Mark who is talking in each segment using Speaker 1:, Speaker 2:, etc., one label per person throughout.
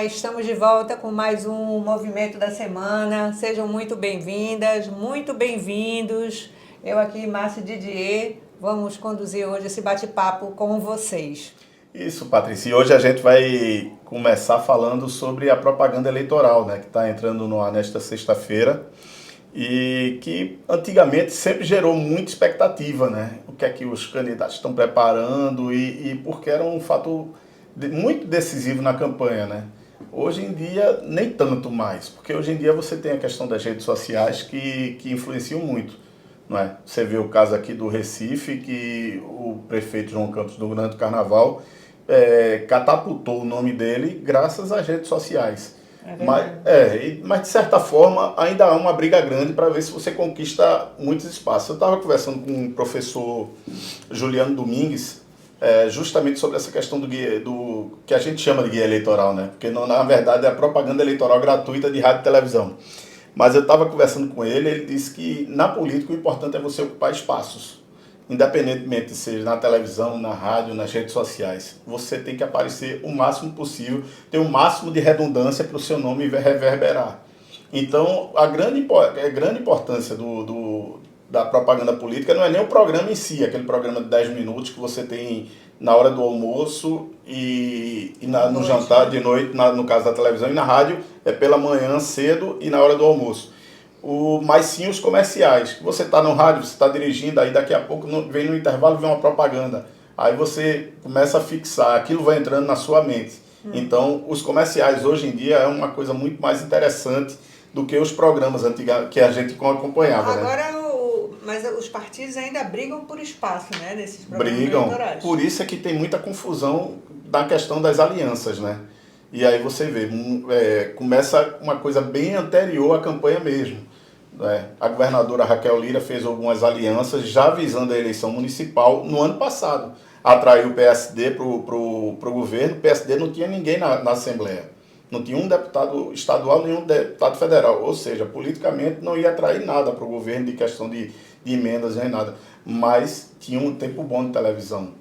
Speaker 1: estamos de volta com mais um Movimento da Semana. Sejam muito bem-vindas, muito bem-vindos. Eu aqui, Márcia Didier, vamos conduzir hoje esse bate-papo com vocês.
Speaker 2: Isso, Patrícia. E hoje a gente vai começar falando sobre a propaganda eleitoral, né, que está entrando no ar nesta sexta-feira e que antigamente sempre gerou muita expectativa, né? O que é que os candidatos estão preparando e porque era um fator muito decisivo na campanha, né? Hoje em dia, nem tanto mais, porque hoje em dia você tem a questão das redes sociais que influenciam muito, não é? Você vê o caso aqui do Recife, que o prefeito João Campos, durante o Carnaval, catapultou o nome dele graças às redes sociais. Mas de certa forma ainda há uma briga grande para ver se você conquista muitos espaços. Eu estava conversando com o professor Juliano Domingues, justamente sobre essa questão do que a gente chama de guia eleitoral, né? Porque na verdade é a propaganda eleitoral gratuita de rádio e televisão. Mas eu estava conversando com ele disse que na política o importante é você ocupar espaços. Independentemente seja na televisão, na rádio, nas redes sociais. Você tem que aparecer o máximo possível, ter o máximo de redundância para o seu nome reverberar. Então, a grande importância da propaganda política não é nem o programa em si, aquele programa de 10 minutos que você tem na hora do almoço no jantar de noite, no caso da televisão, e na rádio é pela manhã cedo e na hora do almoço. Mas sim os comerciais. Você está no rádio, você está dirigindo, aí daqui a pouco vem no intervalo, vem uma propaganda. Aí você começa a fixar, aquilo vai entrando na sua mente. Então, os comerciais hoje em dia é uma coisa muito mais interessante do que os programas antigos que a gente acompanhava.
Speaker 1: Agora, né? Mas os partidos ainda brigam por espaço, né, nesses programas eleitorais.
Speaker 2: Por isso é que tem muita confusão na questão das alianças, né? E aí você vê, começa uma coisa bem anterior à campanha mesmo. A governadora Raquel Lira fez algumas alianças já visando a eleição municipal no ano passado. Atraiu o PSD para o governo, o PSD não tinha ninguém na Assembleia. Não tinha um deputado estadual, nenhum deputado federal. Ou seja, politicamente não ia atrair nada para o governo de questão de emendas nem nada. Mas tinha um tempo bom de televisão.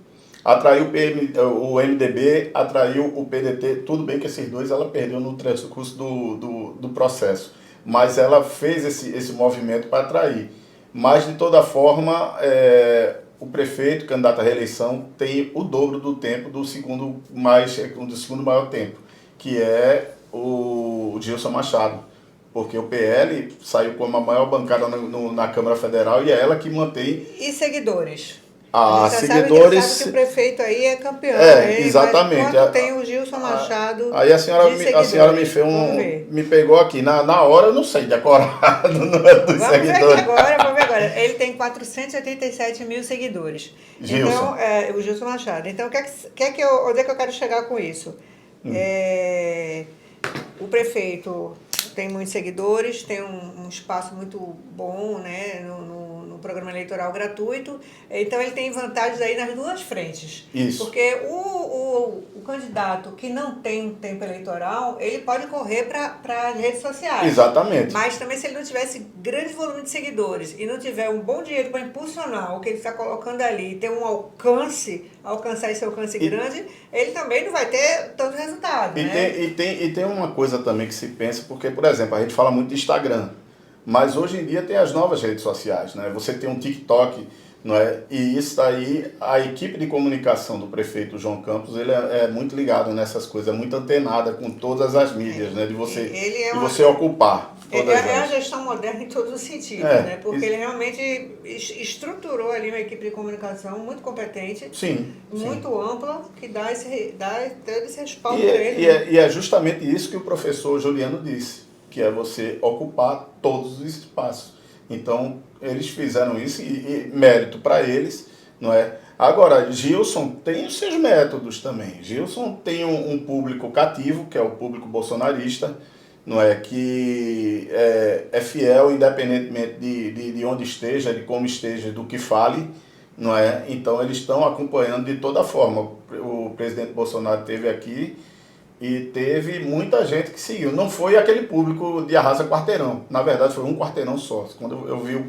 Speaker 2: Atraiu o MDB, atraiu o PDT. Tudo bem que esses dois ela perdeu no transcurso do processo. Mas ela fez esse movimento para atrair. Mas, de toda forma, o prefeito, candidato à reeleição, tem o dobro do tempo do segundo maior tempo, que é o Gilson Machado. Porque o PL saiu como a maior bancada na Câmara Federal e é ela que mantém...
Speaker 1: E seguidores?
Speaker 2: Seguidores...
Speaker 1: Sabe que o prefeito aí é campeão.
Speaker 2: Exatamente.
Speaker 1: Quando tem o Gilson Machado...
Speaker 2: Aí a senhora me pegou aqui. Na hora eu não sei decorar o número dos seguidores.
Speaker 1: Vamos ver agora. Ele tem 487 mil seguidores.
Speaker 2: Gilson.
Speaker 1: Então, o Gilson Machado. Então, onde é que eu quero chegar com isso? O prefeito tem muitos seguidores, tem um espaço muito bom, né, no programa eleitoral gratuito, então ele tem vantagens aí nas duas frentes.
Speaker 2: Isso.
Speaker 1: Porque o candidato que não tem um tempo eleitoral, ele pode correr para as redes sociais.
Speaker 2: Exatamente.
Speaker 1: Mas também se ele não tivesse grande volume de seguidores e não tiver um bom dinheiro para impulsionar o que ele está colocando ali, ter um alcançar esse alcance grande, ele também não vai ter tanto resultado.
Speaker 2: E tem uma coisa também que se pensa, porque, por exemplo, a gente fala muito de Instagram, mas hoje em dia tem as novas redes sociais, né? Você tem um TikTok, não é? E isso aí, a equipe de comunicação do prefeito João Campos, ele é muito ligado nessas coisas, é muito antenada com todas as mídias, né? De você ocupar todas
Speaker 1: É a gestão moderna em todos os sentidos, né? Porque ele realmente estruturou ali uma equipe de comunicação muito competente, muito ampla, que dá todo esse respaldo para ele.
Speaker 2: E é justamente isso que o professor Juliano disse, que é você ocupar todos os espaços. Então, eles fizeram isso e mérito para eles, não é? Agora, Gilson tem os seus métodos também. Gilson tem um público cativo, que é o público bolsonarista, não é? Que é fiel, independentemente de onde esteja, de como esteja, do que fale, não é? Então, eles estão acompanhando de toda forma. O presidente Bolsonaro esteve aqui e teve muita gente que seguiu. Não foi aquele público de arrasa quarteirão. Na verdade, foi um quarteirão só. Quando eu vi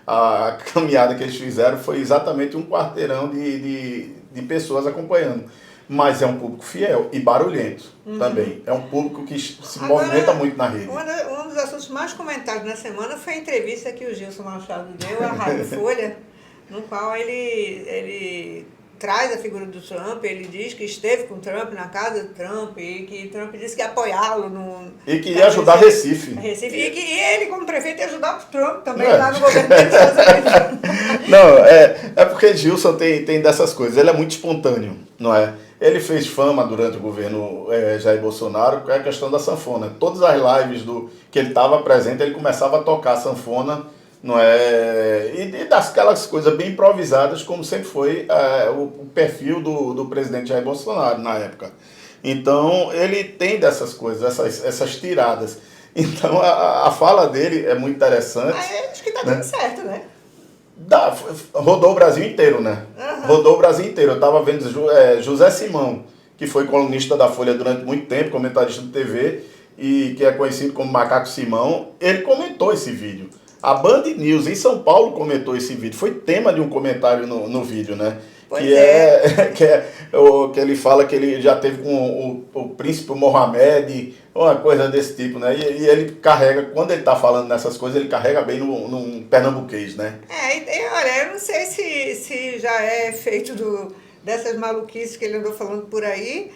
Speaker 2: a caminhada que eles fizeram, foi exatamente um quarteirão de pessoas acompanhando. mas é um público fiel e barulhento também. É um público que se movimenta muito na rede.
Speaker 1: Um dos assuntos mais comentados na semana foi a entrevista que o Gilson Machado deu à Rádio Folha, no qual ele traz a figura do Trump, ele diz que esteve com o Trump na casa do Trump e que Trump disse que ia apoiá-lo no...
Speaker 2: E que ia ajudar Recife.
Speaker 1: E que ele, como prefeito, ia ajudar o Trump também lá no governo dos Estados Unidos.
Speaker 2: Não, é porque Gilson tem dessas coisas, ele é muito espontâneo, não é? Ele fez fama durante o governo Jair Bolsonaro com a questão da sanfona. Todas as lives que ele estava presente, ele começava a tocar sanfona, não é? E daquelas coisas bem improvisadas, como sempre foi o perfil do presidente Jair Bolsonaro na época. Então, ele tem dessas coisas, essas tiradas. Então, a fala dele é muito interessante.
Speaker 1: Acho que está tudo certo, né?
Speaker 2: Rodou o Brasil inteiro, né? Uhum. Rodou o Brasil inteiro. Eu estava vendo José Simão, que foi colunista da Folha durante muito tempo, comentarista de TV, e que é conhecido como Macaco Simão, ele comentou esse vídeo. A Band News em São Paulo comentou esse vídeo. Foi tema de um comentário no vídeo, né? Que ele fala que ele já teve com o príncipe Mohamed, uma coisa desse tipo, né? E ele carrega, quando ele está falando nessas coisas, ele carrega bem num pernambuquês, né?
Speaker 1: Olha, eu não sei se já é feito dessas maluquices que ele andou falando por aí,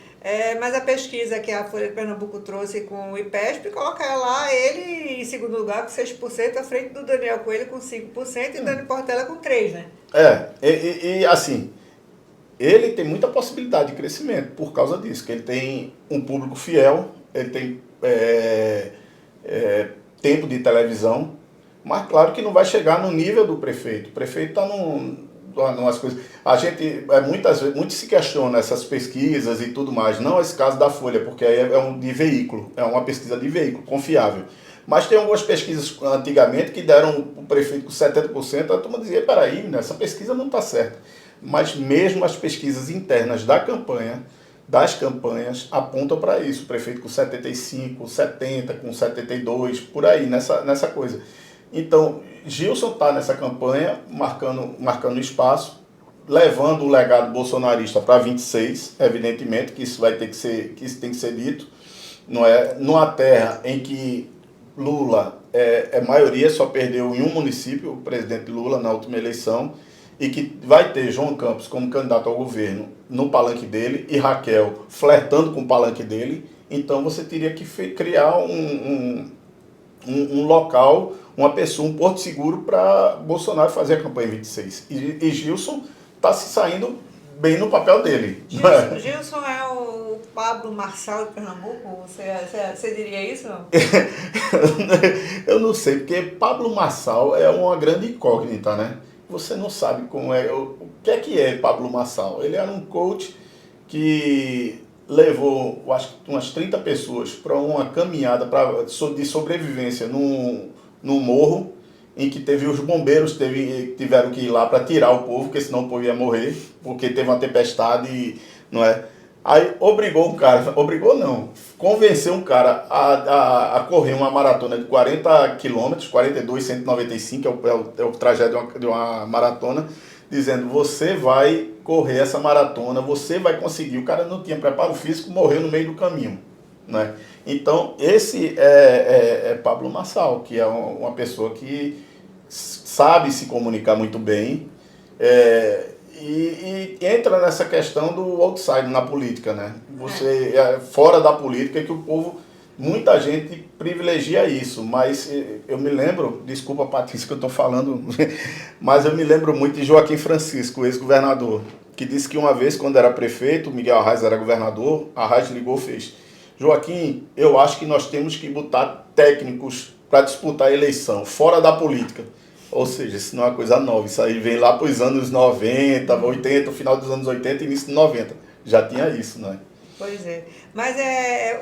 Speaker 1: mas a pesquisa que a Folha de Pernambuco trouxe com o IPESP coloca lá ele em segundo lugar com 6%, à frente do Daniel Coelho com 5% e Dani Portela com 3%, né?
Speaker 2: Assim, ele tem muita possibilidade de crescimento por causa disso, que ele tem um público fiel, ele tem tempo de televisão, mas claro que não vai chegar no nível do prefeito. O prefeito está numas coisas... A gente, muitas vezes, muito se questiona essas pesquisas e tudo mais, não esse caso da Folha, porque aí é um de veículo, é uma pesquisa de veículo, confiável. Mas tem algumas pesquisas antigamente que deram o prefeito com 70%, a turma dizia, peraí, essa pesquisa não está certa. Mas mesmo as pesquisas internas das campanhas apontam para isso. O prefeito com 75, 70, com 72, por aí, nessa coisa. Então, Gilson está nessa campanha, marcando espaço, levando o legado bolsonarista para 26, evidentemente, que isso tem que ser dito. Não é? Numa terra em que Lula é maioria, só perdeu em um município, o presidente Lula, na última eleição, e que vai ter João Campos como candidato ao governo no palanque dele e Raquel flertando com o palanque dele, então você teria que criar um local, uma pessoa, um porto seguro para Bolsonaro fazer a campanha em 26. E Gilson está se saindo bem no papel dele.
Speaker 1: Gilson é o Pablo Marçal de Pernambuco? Você diria isso? Não?
Speaker 2: Eu não sei, porque Pablo Marçal é uma grande incógnita, né? Você não sabe como é. O que é Pablo Marçal? Ele era um coach que levou, acho que umas 30 pessoas para uma caminhada de sobrevivência num morro, em que teve os bombeiros tiveram que ir lá para tirar o povo, porque senão o povo ia morrer, porque teve uma tempestade, não é? Aí convenceu um cara a correr uma maratona de 40 quilômetros, 42, 195, é o trajeto de uma maratona, dizendo, você vai correr essa maratona, você vai conseguir. O cara não tinha preparo físico, morreu no meio do caminho, né? Então, esse é Pablo Marçal, que é uma pessoa que sabe se comunicar muito bem, e entra nessa questão do outside na política, né? Você fora da política, que o povo, muita gente privilegia isso, mas eu me lembro, desculpa Patrícia que eu estou falando, mas eu me lembro muito de Joaquim Francisco, ex-governador, que disse que uma vez, quando era prefeito, Miguel Arraes era governador, Arraes ligou e fez, Joaquim, eu acho que nós temos que botar técnicos para disputar a eleição, fora da política. Ou seja, isso não é uma coisa nova, isso aí vem lá para os anos 90, 80, final dos anos 80 e início de 90. Já tinha isso, né?
Speaker 1: Pois é. Mas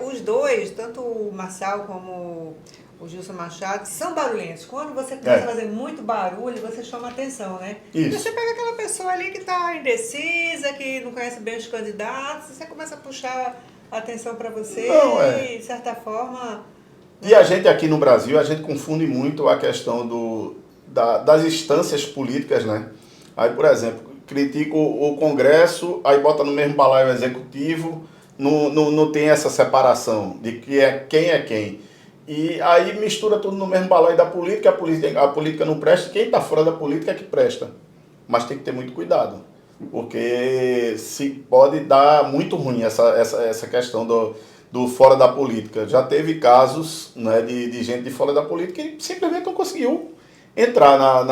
Speaker 1: os dois, tanto o Marçal como o Gilson Machado, são barulhentos. Quando você começa a fazer muito barulho, você chama atenção, né?
Speaker 2: Isso.
Speaker 1: Você pega aquela pessoa ali que está indecisa, que não conhece bem os candidatos, você começa a puxar a atenção para você e, de certa forma...
Speaker 2: E a gente aqui no Brasil, a gente confunde muito a questão das instâncias políticas, né? Aí, por exemplo, critica o Congresso, aí bota no mesmo balaio o Executivo, não tem essa separação de quem é quem. E aí mistura tudo no mesmo balaio da política, a política não presta, quem está fora da política é que presta. Mas tem que ter muito cuidado, porque se pode dar muito ruim essa questão do fora da política. Já teve casos, né, de gente de fora da política que simplesmente não conseguiu entrar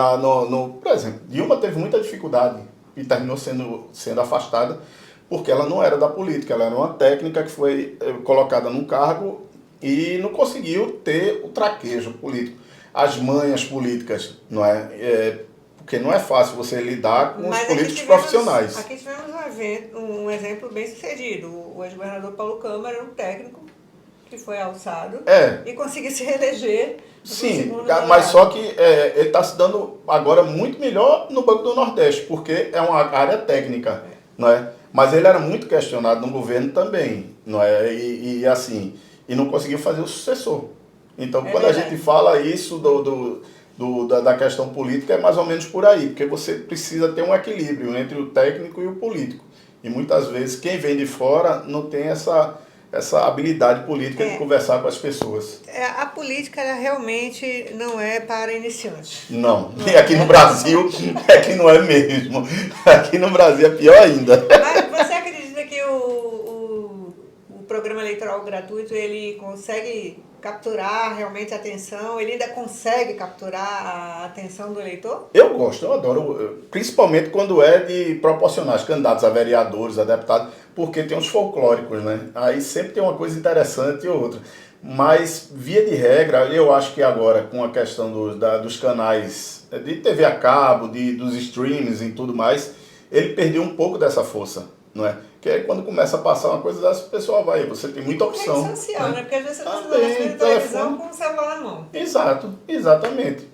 Speaker 2: por exemplo, Dilma teve muita dificuldade e terminou sendo afastada porque ela não era da política, ela era uma técnica que foi colocada num cargo e não conseguiu ter o traquejo político, as manhas políticas, não é? Porque não é fácil você lidar com os políticos profissionais.
Speaker 1: Aqui tivemos um exemplo bem sucedido. O ex-governador Paulo Câmara era um técnico que foi alçado e conseguiu se reeleger.
Speaker 2: Sim, mas só que ele está se dando agora muito melhor no Banco do Nordeste, porque é uma área técnica, não é? Mas ele era muito questionado no governo também, não é? E assim, e não conseguiu fazer o sucessor. Então, quando a gente fala isso da questão política, é mais ou menos por aí, porque você precisa ter um equilíbrio entre o técnico e o político. E muitas vezes quem vem de fora não tem essa habilidade política de conversar com as pessoas.
Speaker 1: A política ela realmente não é para iniciantes.
Speaker 2: Não, e aqui no Brasil é que não é mesmo. Aqui no Brasil é pior ainda.
Speaker 1: Mas você acredita que o programa eleitoral gratuito ele consegue capturar realmente a atenção? Ele ainda consegue capturar a atenção do eleitor?
Speaker 2: Eu gosto, eu adoro, principalmente quando é de proporcionar os candidatos a vereadores, a deputados, porque tem os folclóricos, né? Aí sempre tem uma coisa interessante e outra. Mas, via de regra, eu acho que agora, com a questão dos canais de TV a cabo, dos streams e tudo mais, ele perdeu um pouco dessa força, não é? Porque aí quando começa a passar uma coisa dessa, o pessoal vai, você tem muita opção.
Speaker 1: Rede social, né? Porque às vezes você está assistindo televisão com o celular na mão.
Speaker 2: Exato, exatamente.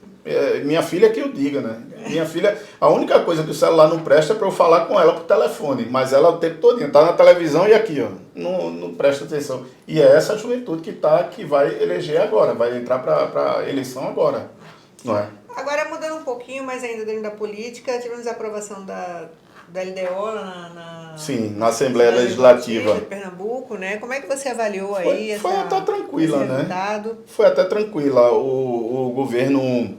Speaker 2: Minha filha que eu diga, né? Minha filha, a única coisa que o celular não presta é para eu falar com ela por telefone, mas ela o tempo todo está na televisão e aqui, ó, não presta atenção. E é essa juventude que vai eleger agora, vai entrar para a eleição agora, não é?
Speaker 1: Agora, mudando um pouquinho, mas ainda dentro da política, tivemos a aprovação da LDO
Speaker 2: Sim, na Assembleia Legislativa
Speaker 1: de Pernambuco, né? Como é que você avaliou aí
Speaker 2: foi até tranquila,
Speaker 1: esse resultado?
Speaker 2: Né? Foi até tranquila. O governo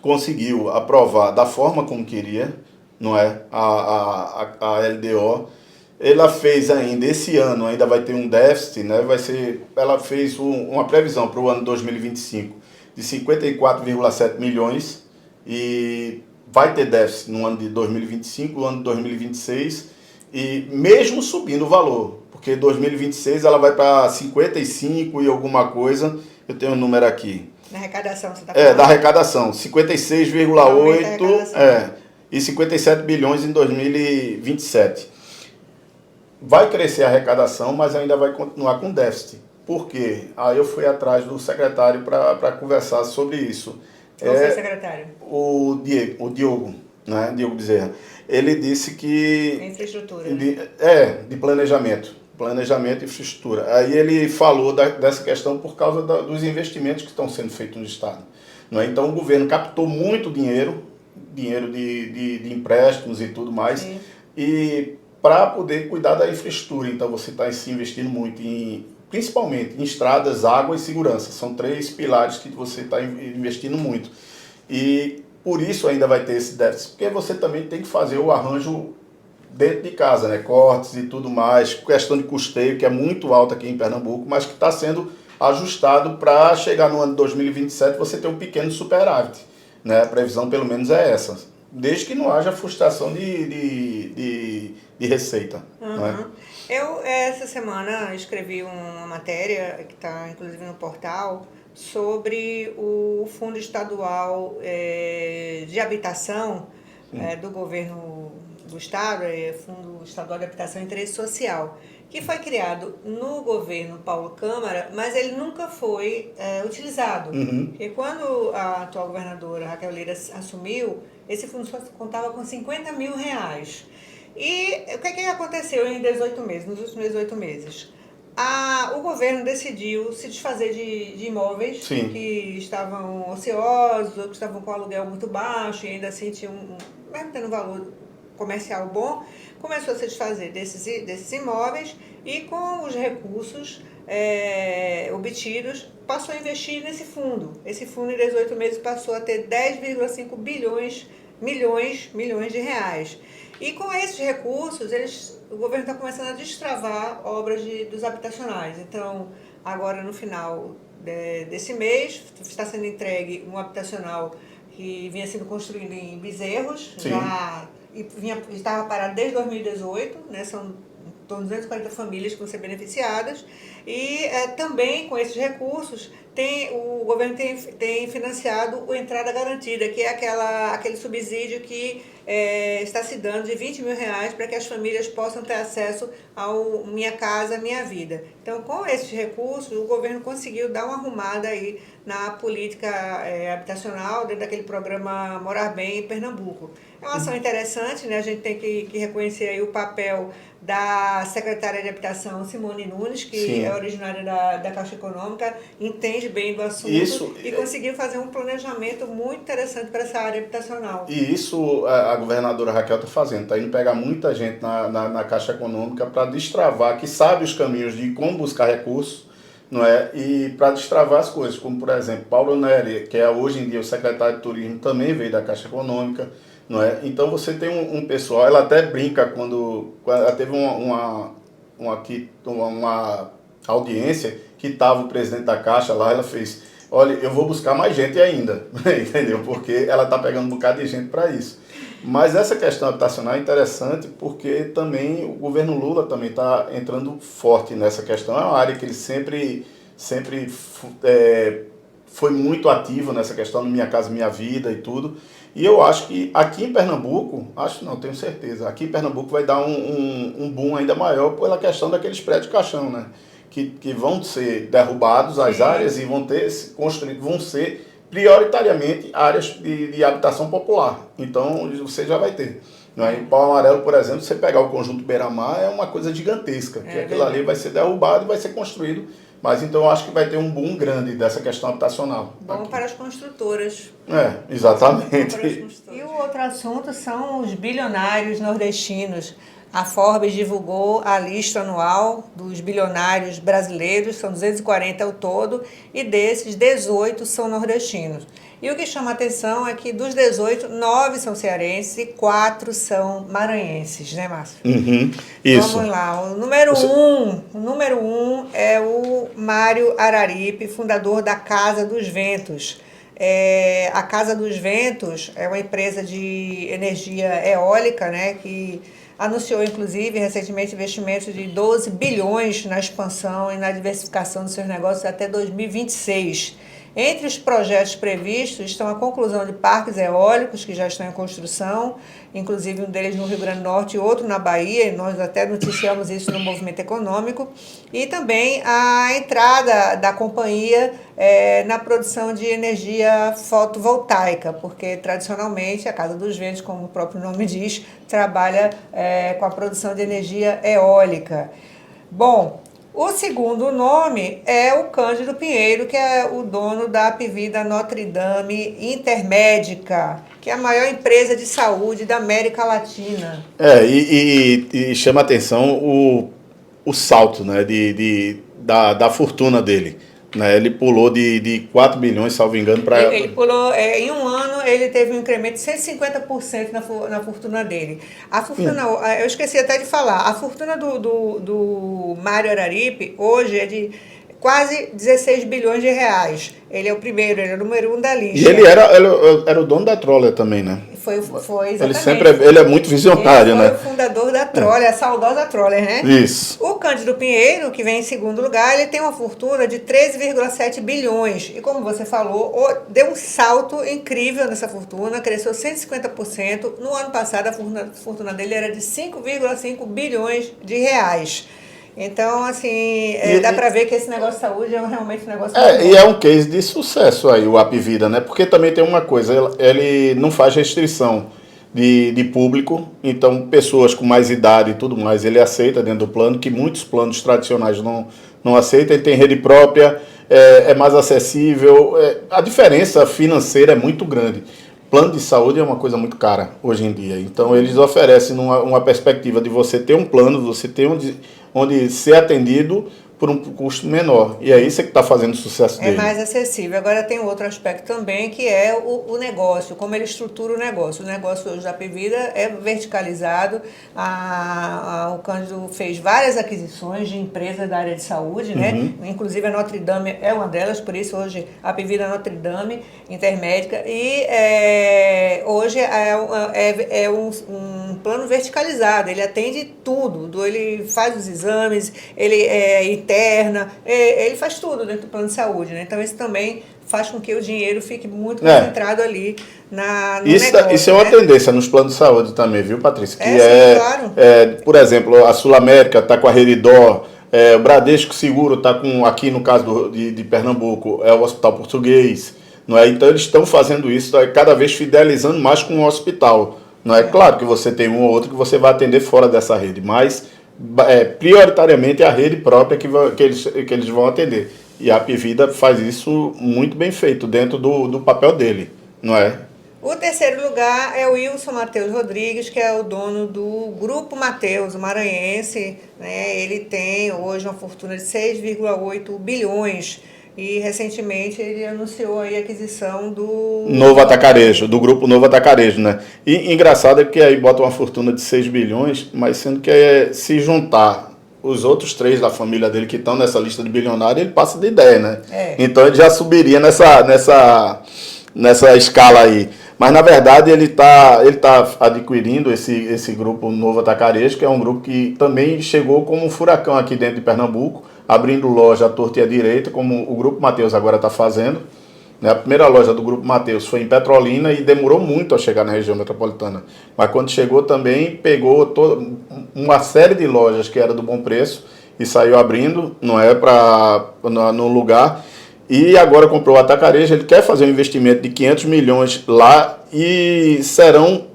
Speaker 2: conseguiu aprovar da forma como queria, não é? A LDO. Ela fez ainda, esse ano ainda vai ter um déficit, né? Ela fez uma previsão para o ano 2025 de 54,7 milhões e vai ter déficit no ano de 2025, no ano de 2026, e mesmo subindo o valor, porque 2026 ela vai para 55 e alguma coisa, eu tenho um número aqui.
Speaker 1: Na arrecadação, você está falando?
Speaker 2: Da arrecadação, 56,8 e 57 bilhões em 2027. Vai crescer a arrecadação, mas ainda vai continuar com déficit. Por quê? Aí eu fui atrás do secretário para conversar sobre isso.
Speaker 1: Qual foi o secretário?
Speaker 2: O Diogo, né? Diogo Bezerra. Ele disse que...
Speaker 1: Infraestrutura.
Speaker 2: De planejamento. Planejamento e infraestrutura. Aí ele falou dessa questão por causa dos investimentos que estão sendo feitos no Estado. Não é? Então o governo captou muito dinheiro de empréstimos e tudo mais, sim, e para poder cuidar da infraestrutura. Então você está se investindo muito principalmente em estradas, água e segurança. São 3 pilares que você está investindo muito. E por isso ainda vai ter esse déficit, porque você também tem que fazer o arranjo dentro de casa, né? Cortes e tudo mais, questão de custeio, que é muito alta aqui em Pernambuco, mas que está sendo ajustado para chegar no ano de 2027 você ter um pequeno superávit, né? A previsão pelo menos é essa, desde que não haja frustração de receita.
Speaker 1: Uhum.
Speaker 2: Né?
Speaker 1: Eu, essa semana, escrevi uma matéria, que está inclusive no portal, sobre o Fundo Estadual de Habitação do Governo do Estado, Fundo Estadual de Habitação e Interesse Social, que foi criado no governo Paulo Câmara, mas ele nunca foi utilizado.
Speaker 2: Uhum.
Speaker 1: Porque quando a atual governadora Raquel Lira assumiu, esse fundo só contava com R$50 mil. E o que aconteceu em 18 meses, nos últimos 18 meses? O governo decidiu se desfazer de imóveis, sim, que estavam ociosos ou que estavam com aluguel muito baixo e ainda assim tinham, mesmo tendo valor comercial bom, começou a se desfazer desses imóveis e com os recursos obtidos, passou a investir nesse fundo. Esse fundo, em 18 meses, passou a ter 10,5 milhões de reais. E com esses recursos, o governo está começando a destravar obras dos habitacionais. Então, agora no final desse mês, está sendo entregue um habitacional que vinha sendo construído em Bezerros, estava parado desde 2018, né? São em torno de 240 famílias que vão ser beneficiadas. E também com esses recursos, o governo tem financiado o Entrada Garantida, que é aquele subsídio que está se dando de 20 mil reais para que as famílias possam ter acesso ao Minha Casa Minha Vida. Então, com esses recursos, o governo conseguiu dar uma arrumada aí na política habitacional dentro daquele programa Morar Bem em Pernambuco. É uma ação interessante, né? A gente tem que reconhecer aí o papel da secretária de Habitação, Simone Nunes, que é originária da Caixa Econômica, entende bem do assunto e conseguiu fazer um planejamento muito interessante para essa área habitacional.
Speaker 2: E isso a governadora Raquel está fazendo, está indo pegar muita gente na Caixa Econômica para destravar, que sabe os caminhos de como buscar recursos, não é? E para destravar as coisas, como por exemplo, Paulo Neri, que é hoje em dia o secretário de Turismo, também veio da Caixa Econômica, não é? Então você tem um pessoal, ela até brinca quando ela teve uma audiência que estava o presidente da Caixa lá, ela fez, olha, eu vou buscar mais gente ainda, entendeu? Porque ela está pegando um bocado de gente para isso. Mas essa questão habitacional é interessante porque também o governo Lula também está entrando forte nessa questão. É uma área que ele sempre foi muito ativo nessa questão do Minha Casa Minha Vida e tudo. E eu acho que aqui em Pernambuco, tenho certeza, aqui em Pernambuco vai dar um boom ainda maior pela questão daqueles prédios caixão, né? Que vão ser derrubados as áreas e vão ser prioritariamente áreas de habitação popular. Então, você já vai ter. Né? Em Pau Amarelo, por exemplo, você pegar o conjunto Beira-Mar, é uma coisa gigantesca, que aquilo ali vai ser derrubado e vai ser construído. Mas então eu acho que vai ter um boom grande dessa questão habitacional.
Speaker 1: Bom aqui. Para as construtoras.
Speaker 2: Exatamente.
Speaker 1: E o outro assunto são os bilionários nordestinos. A Forbes divulgou a lista anual dos bilionários brasileiros, são 240 ao todo, e desses, 18 são nordestinos. E o que chama a atenção é que dos 18, 9 são cearenses e 4 são maranhenses, né, Márcio?
Speaker 2: Isso.
Speaker 1: Vamos lá, o número um é o Mário Araripe, fundador da Casa dos Ventos. A Casa dos Ventos é uma empresa de energia eólica, né, que anunciou, inclusive, recentemente investimentos de 12 bilhões na expansão e na diversificação dos seus negócios até 2026. Entre os projetos previstos estão a conclusão de parques eólicos que já estão em construção, inclusive um deles no Rio Grande do Norte e outro na Bahia, e nós até noticiamos isso no Movimento Econômico, e também a entrada da companhia na produção de energia fotovoltaica, porque tradicionalmente a Casa dos Ventos, como o próprio nome diz, trabalha com a produção de energia eólica. Bom, o segundo nome é o Cândido Pinheiro, que é o dono da Apvida Notre Dame Intermédica, que é a maior empresa de saúde da América Latina.
Speaker 2: E chama a atenção o salto, né, da fortuna dele. Né? Ele pulou de 4 bilhões, salvo engano, para...
Speaker 1: Ele pulou, em um ano, ele teve um incremento de 150% na fortuna dele. A fortuna, eu esqueci até de falar, a fortuna do Mário Araripe hoje é de quase 16 bilhões de reais. Ele é o primeiro, ele é o número 1 da lista.
Speaker 2: E ele era o dono da Troller também, né?
Speaker 1: Foi exatamente.
Speaker 2: Ele é muito visionário, né?
Speaker 1: Ele foi o fundador da Troller, a saudosa Troller, né?
Speaker 2: Isso.
Speaker 1: O Cândido Pinheiro, que vem em segundo lugar, ele tem uma fortuna de 13,7 bilhões. E como você falou, deu um salto incrível nessa fortuna, cresceu 150%. No ano passado, a fortuna dele era de 5,5 bilhões de reais. Então, assim, dá para ver que esse negócio de saúde é realmente um negócio...
Speaker 2: E é um case de sucesso aí, o Apvida, né? Porque também tem uma coisa, ele não faz restrição de público, então pessoas com mais idade e tudo mais, ele aceita dentro do plano, que muitos planos tradicionais não aceitam, ele tem rede própria, é mais acessível, a diferença financeira é muito grande. plano de saúde é uma coisa muito cara hoje em dia. Então, eles oferecem uma perspectiva de você ter um plano, você ter onde ser atendido por um custo menor. E é isso que está fazendo o sucesso
Speaker 1: É
Speaker 2: dele.
Speaker 1: mais acessível. Agora tem outro aspecto também, que é o negócio, como ele estrutura o negócio. O negócio hoje da Apvida é verticalizado. O Cândido fez várias aquisições de empresas da área de saúde, né? Inclusive a Notre Dame é uma delas, por isso hoje a Apvida Notre Dame, Intermédica. E hoje é um plano verticalizado, ele atende tudo, ele faz os exames, ele interna, ele faz tudo dentro do plano de saúde, né? Então isso também faz com que o dinheiro fique muito concentrado ali no negócio.
Speaker 2: Isso é uma tendência nos planos de saúde também, viu, Patrícia? Que
Speaker 1: sim, claro.
Speaker 2: Por exemplo, a Sul América está com a Reridor, o Bradesco Seguro está com, aqui no caso de Pernambuco, é o Hospital Português, não é? Então eles estão fazendo isso, cada vez fidelizando mais com o hospital. Não é claro que você tem um ou outro que você vai atender fora dessa rede, mas prioritariamente é a rede própria que eles vão atender. E a Apvida faz isso muito bem feito, dentro do papel dele, não é?
Speaker 1: O terceiro lugar é o Wilson Matheus Rodrigues, que é o dono do Grupo Mateus, o maranhense, né? Ele tem hoje uma fortuna de 6,8 bilhões. E recentemente ele anunciou aí a aquisição do
Speaker 2: Novo Atacarejo, do grupo Novo Atacarejo, né? E engraçado é que aí bota uma fortuna de 6 bilhões, mas sendo que se juntar os outros 3 da família dele que estão nessa lista de bilionários, ele passa de ideia, né? Então ele já subiria nessa escala aí. Mas na verdade ele tá adquirindo esse grupo Novo Atacarejo, que é um grupo que também chegou como um furacão aqui dentro de Pernambuco, abrindo loja à torta e à direita, como o Grupo Mateus agora está fazendo. A primeira loja do Grupo Mateus foi em Petrolina e demorou muito a chegar na região metropolitana. Mas quando chegou também, pegou uma série de lojas que era do Bom Preço e saiu abrindo, não é, no lugar. E agora comprou o Atacarejo, ele quer fazer um investimento de 500 milhões lá e serão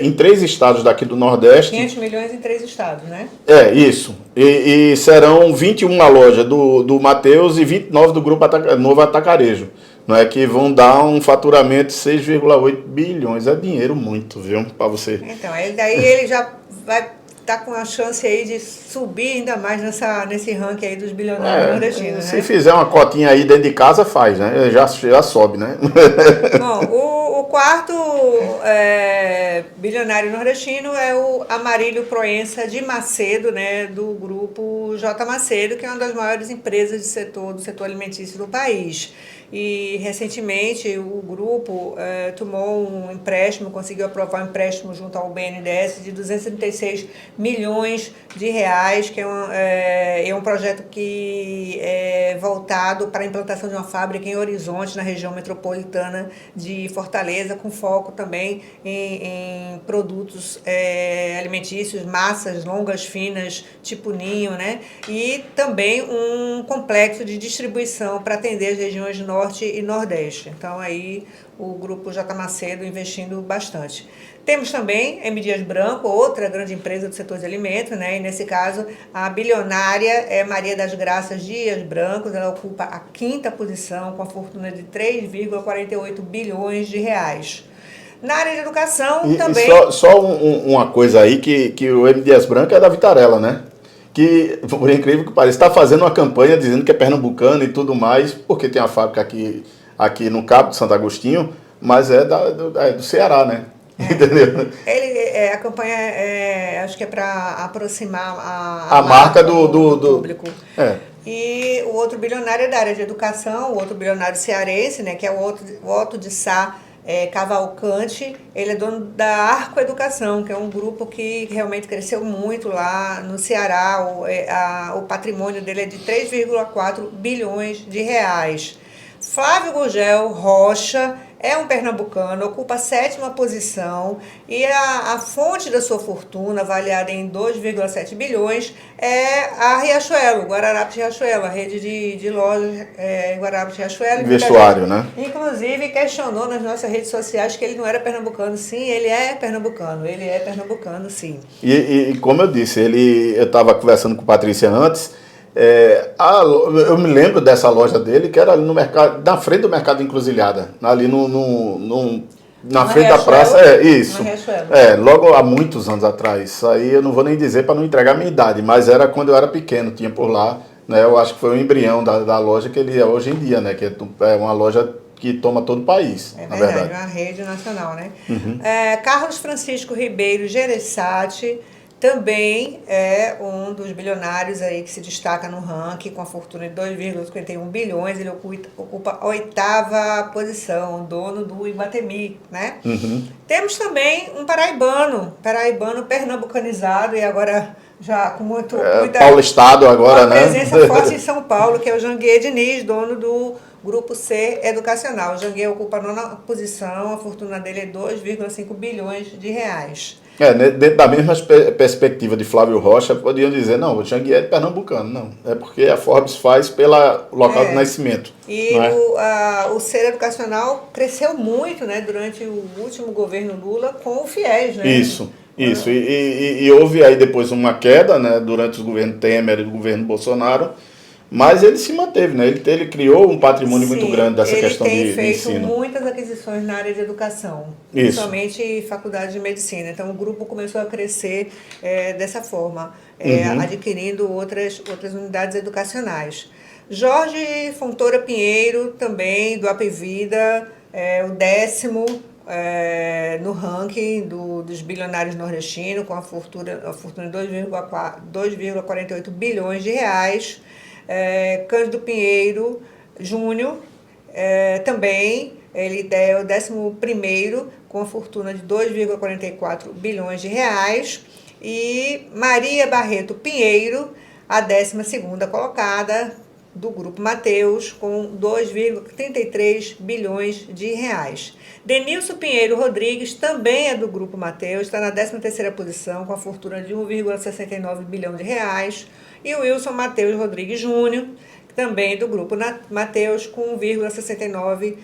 Speaker 2: em 3 estados daqui do Nordeste.
Speaker 1: 500 milhões em 3 estados, né?
Speaker 2: Isso. E serão 21 lojas do Mateus e 29 do Grupo Novo Atacarejo, não é, que vão dar um faturamento de 6,8 bilhões. É dinheiro muito, viu, para você.
Speaker 1: Então, daí ele já vai estar com a chance aí de subir ainda mais nesse ranking aí dos bilionários nordestinos,
Speaker 2: Se
Speaker 1: né?
Speaker 2: fizer uma cotinha aí dentro de casa, faz, né? Já sobe, né?
Speaker 1: Bom, o quarto bilionário nordestino é o Amarílio Proença de Macedo, né, do grupo J. Macedo, que é uma das maiores empresas do setor alimentício do país. E recentemente o grupo tomou um empréstimo, conseguiu aprovar um empréstimo junto ao BNDES de 236 milhões de reais, que é um projeto que é voltado para a implantação de uma fábrica em Horizonte, na região metropolitana de Fortaleza, com foco também em produtos alimentícios, massas longas, finas, tipo ninho, né? E também um complexo de distribuição para atender as regiões Norte e Nordeste. Então aí o grupo J. Macedo investindo bastante. Temos também M. Dias Branco, outra grande empresa do setor de alimentos, né? E nesse caso a bilionária é Maria das Graças Dias Branco, ela ocupa a 5ª posição com a fortuna de 3,48 bilhões de reais. Na área de educação também...
Speaker 2: Só uma coisa aí, que o M. Dias Branco é da Vitarella, né? Que, por incrível que pareça, está fazendo uma campanha dizendo que é pernambucano e tudo mais, porque tem a fábrica aqui no Cabo de Santo Agostinho, mas é do Ceará, né? Entendeu?
Speaker 1: A campanha acho que é para aproximar
Speaker 2: a marca do
Speaker 1: público. E o outro bilionário é da área de educação, o outro bilionário cearense, né, que é o Otto de Sá Cavalcante. Ele é dono da Arco Educação, que é um grupo que realmente cresceu muito lá no Ceará. O patrimônio dele é de 3,4 bilhões de reais. Flávio Gurgel Rocha é um pernambucano, ocupa a 7ª posição e a fonte da sua fortuna, avaliada em 2,7 bilhões, é a Riachuelo, Guararapes Riachuelo, a rede de lojas Guararapes Riachuelo.
Speaker 2: Vestuário, né?
Speaker 1: Inclusive questionou nas nossas redes sociais que ele não era pernambucano. Sim, ele é pernambucano, sim. E
Speaker 2: como eu disse, eu estava conversando com Patrícia antes. Eu me lembro dessa loja dele, que era ali no mercado, na frente do Mercado Encruzilhada, ali Na
Speaker 1: Uma
Speaker 2: frente da
Speaker 1: Riachuelo?
Speaker 2: praça, isso.
Speaker 1: Uma Riachuelo.
Speaker 2: Logo há muitos anos atrás. Isso aí eu não vou nem dizer para não entregar a minha idade, mas era quando eu era pequeno, tinha por lá, né? Eu acho que foi o embrião da loja que ele é hoje em dia, né? Que é uma loja que toma todo o país,
Speaker 1: É
Speaker 2: na
Speaker 1: verdade,
Speaker 2: verdade.
Speaker 1: uma rede nacional, né? Carlos Francisco Ribeiro Gereissati também é um dos bilionários aí que se destaca no ranking com a fortuna de 2,51 bilhões. Ele ocupa a 8ª posição, dono do Iguatemi, né? Temos também um paraibano pernambucanizado e agora já com muita
Speaker 2: Paulistado agora,
Speaker 1: uma
Speaker 2: né?
Speaker 1: presença forte em São Paulo, que é o Janguier Diniz, dono do Grupo C Educacional. O Janguier ocupa a 9ª posição, a fortuna dele é 2,5 bilhões de reais.
Speaker 2: Dentro da mesma perspectiva de Flávio Rocha, podiam dizer, não, o Janguier é pernambucano. Não, é porque a Forbes faz pelo local de nascimento.
Speaker 1: E
Speaker 2: não é?
Speaker 1: o Ser Educacional cresceu muito, né, durante o último governo Lula com o FIES, né?
Speaker 2: Isso. E houve aí depois uma queda, né, durante o governo Temer e o governo Bolsonaro, mas ele se manteve, né? Ele criou um patrimônio muito grande dessa questão de ensino.
Speaker 1: Ele tem feito muitas aquisições na área de educação, principalmente faculdade de medicina. Então, o grupo começou a crescer dessa forma, adquirindo outras unidades educacionais. Jorge Fontoura Pinheiro, também do Apvida, o 10º no ranking dos bilionários nordestinos, com a fortuna de 2,48 bilhões de reais. Cândido Pinheiro Júnior, também, ele é o 11º, com a fortuna de 2,44 bilhões de reais. E Maria Barreto Pinheiro, a 12ª colocada do Grupo Mateus, com 2,33 bilhões de reais. Denilson Pinheiro Rodrigues, também é do Grupo Mateus, está na 13ª posição, com a fortuna de 1,69 bilhão de reais. E o Wilson Mateus Rodrigues Júnior, também do Grupo Mateus, com 1,69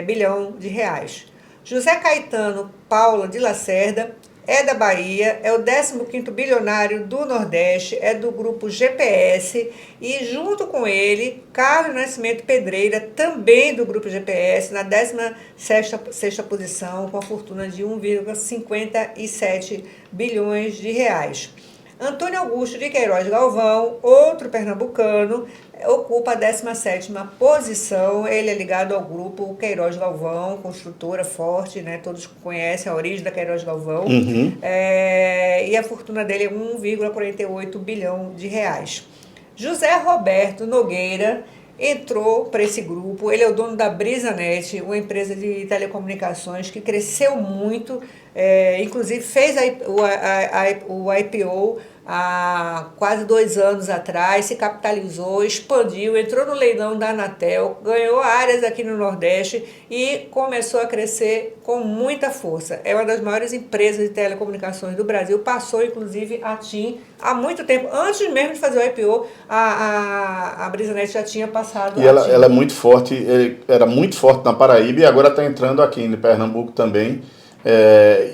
Speaker 1: bilhão de reais. José Caetano Paula de Lacerda é da Bahia, é o 15º bilionário do Nordeste, é do Grupo GPS, e junto com ele, Carlos Nascimento Pedreira, também do Grupo GPS, na 16ª posição, com a fortuna de 1,57 bilhões de reais. Antônio Augusto de Queiroz Galvão, outro pernambucano, ocupa a 17ª posição. Ele é ligado ao grupo Queiroz Galvão, construtora forte, né? Todos conhecem a origem da Queiroz Galvão. E a fortuna dele é 1,48 bilhão de reais. José Roberto Nogueira entrou para esse grupo. Ele é o dono da BrisaNet, uma empresa de telecomunicações que cresceu muito, inclusive fez o IPO há quase 2 anos atrás, se capitalizou, expandiu, entrou no leilão da Anatel, ganhou áreas aqui no Nordeste e começou a crescer com muita força. É uma das maiores empresas de telecomunicações do Brasil, passou inclusive a TIM há muito tempo, antes mesmo de fazer o IPO, a BrisaNet já tinha passado.
Speaker 2: E ela é muito forte, era muito forte na Paraíba e agora está entrando aqui em Pernambuco também.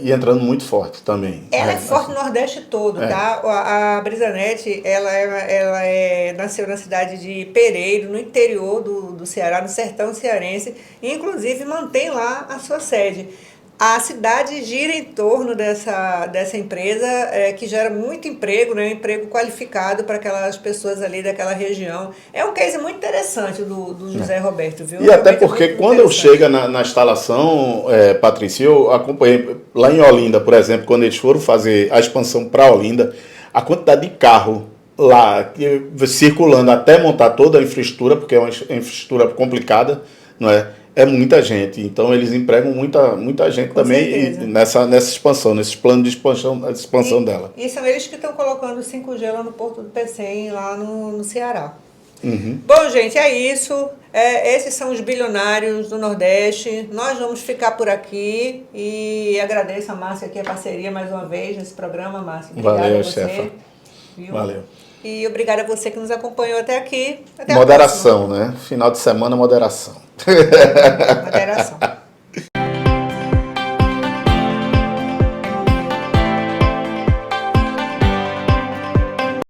Speaker 2: E entrando muito forte também.
Speaker 1: Ela é forte no Nordeste todo, tá? A BrisaNet, ela nasceu na cidade de Pereiro, no interior do Ceará, no sertão cearense, e inclusive mantém lá a sua sede. A cidade gira em torno dessa empresa, que gera muito emprego, né? Um emprego qualificado para aquelas pessoas ali daquela região. É um case muito interessante do José Roberto, viu?
Speaker 2: E até porque quando eu chego na instalação, Patrícia, eu acompanhei lá em Olinda, por exemplo, quando eles foram fazer a expansão para Olinda, a quantidade de carro lá circulando até montar toda a infraestrutura, porque é uma infraestrutura complicada, não é? É muita gente, então eles empregam muita gente com também nessa expansão, nesse plano de expansão dela.
Speaker 1: E são eles que estão colocando 5G lá no Porto do Pecém, lá no Ceará. Bom, gente, é isso. Esses são os bilionários do Nordeste. Nós vamos ficar por aqui e agradeço a Márcia aqui a parceria mais uma vez nesse programa, Márcia. Obrigada.
Speaker 2: Valeu,
Speaker 1: a você.
Speaker 2: chefa. Valeu.
Speaker 1: E obrigada a você que nos acompanhou até aqui. Até
Speaker 2: moderação, né? Final de semana, moderação.
Speaker 1: Moderação.